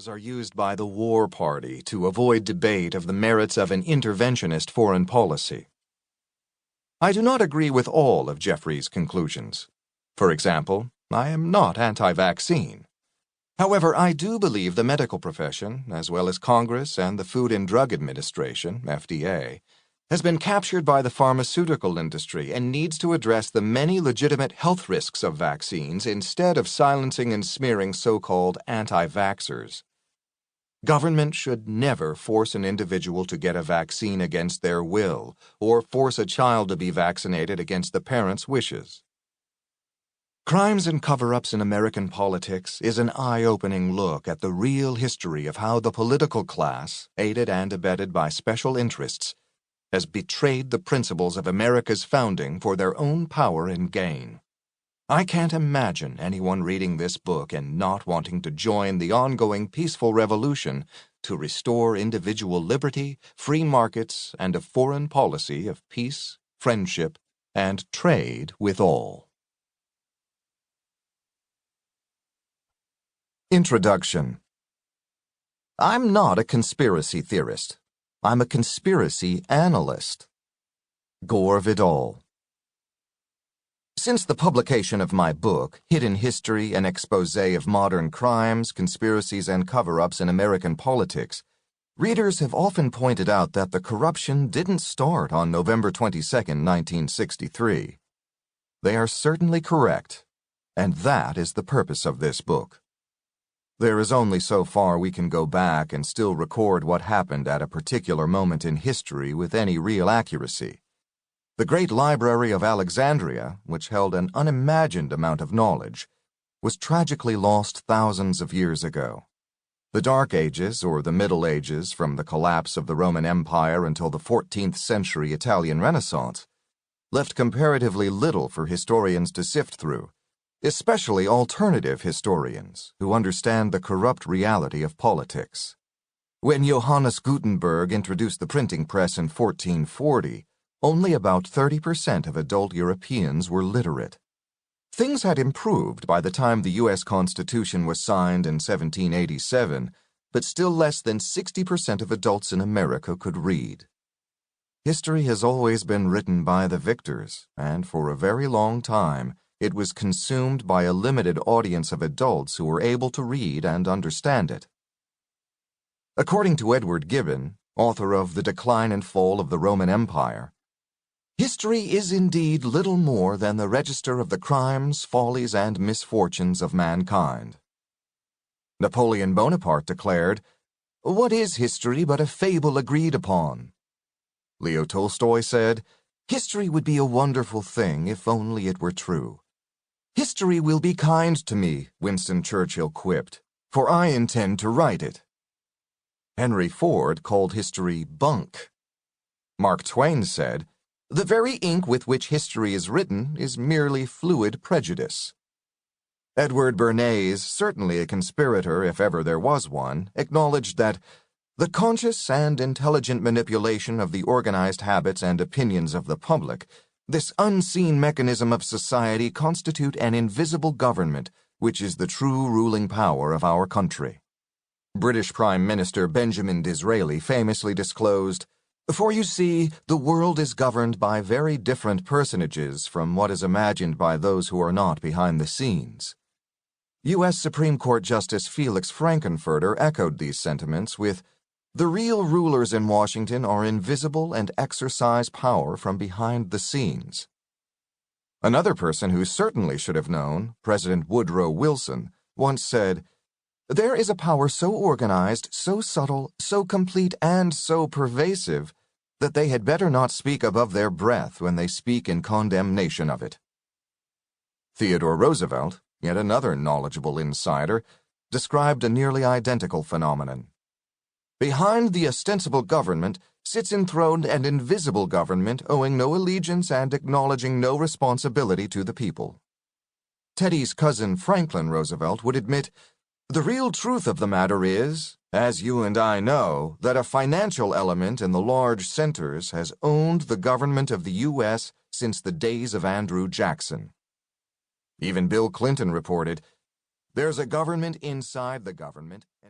metaphors are used by the war party to avoid debate of the merits of an interventionist foreign policy. I do not agree with all of Jeffries' conclusions. For example, I am not anti-vaccine. However, I do believe the medical profession, as well as Congress and the Food and Drug Administration, FDA, has been captured by the pharmaceutical industry and needs to address the many legitimate health risks of vaccines instead of silencing and smearing so-called anti-vaxxers. Government should never force an individual to get a vaccine against their will or force a child to be vaccinated against the parents' wishes. Crimes and cover-ups in American politics is an eye-opening look at the real history of how the political class, aided and abetted by special interests, has betrayed the principles of America's founding for their own power and gain. I can't imagine anyone reading this book and not wanting to join the ongoing peaceful revolution to restore individual liberty, free markets, and a foreign policy of peace, friendship, and trade with all. Introduction. I'm not a conspiracy theorist. I'm a conspiracy analyst. Gore Vidal. Since the publication of my book, Hidden History, an Exposé of Modern Crimes, Conspiracies, and Cover-Ups in American Politics, readers have often pointed out that the corruption didn't start on November 22, 1963. They are certainly correct, and that is the purpose of this book. There is only so far we can go back and still record what happened at a particular moment in history with any real accuracy. The great library of Alexandria, which held an unimagined amount of knowledge, was tragically lost thousands of years ago. The Dark Ages, or the Middle Ages, from the collapse of the Roman Empire until the 14th century Italian Renaissance, left comparatively little for historians to sift through, especially alternative historians who understand the corrupt reality of politics. When Johannes Gutenberg introduced the printing press in 1440, only about 30% of adult Europeans were literate. Things had improved by the time the U.S. Constitution was signed in 1787, but still less than 60% of adults in America could read. History has always been written by the victors, and for a very long time, it was consumed by a limited audience of adults who were able to read and understand it. According to Edward Gibbon, author of The Decline and Fall of the Roman Empire, history is indeed little more than the register of the crimes, follies, and misfortunes of mankind. Napoleon Bonaparte declared, "What is history but a fable agreed upon?" Leo Tolstoy said, "History would be a wonderful thing if only it were true." "History will be kind to me," Winston Churchill quipped, "for I intend to write it." Henry Ford called history bunk. Mark Twain said, "The very ink with which history is written is merely fluid prejudice." Edward Bernays, certainly a conspirator if ever there was one, acknowledged that the conscious and intelligent manipulation of the organized habits and opinions of the public, this unseen mechanism of society, constitute an invisible government, which is the true ruling power of our country. British Prime Minister Benjamin Disraeli famously disclosed, "For you see, the world is governed by very different personages from what is imagined by those who are not behind the scenes." U.S. Supreme Court Justice Felix Frankenfurter echoed these sentiments with, "The real rulers in Washington are invisible and exercise power from behind the scenes." Another person who certainly should have known, President Woodrow Wilson, once said, "There is a power so organized, so subtle, so complete, and so pervasive that they had better not speak above their breath when they speak in condemnation of it." Theodore Roosevelt, yet another knowledgeable insider, described a nearly identical phenomenon. "Behind the ostensible government sits enthroned an invisible government owing no allegiance and acknowledging no responsibility to the people." Teddy's cousin Franklin Roosevelt would admit, "The real truth of the matter is, as you and I know, that a financial element in the large centers has owned the government of the U.S. since the days of Andrew Jackson." Even Bill Clinton reported, "There's a government inside the government." And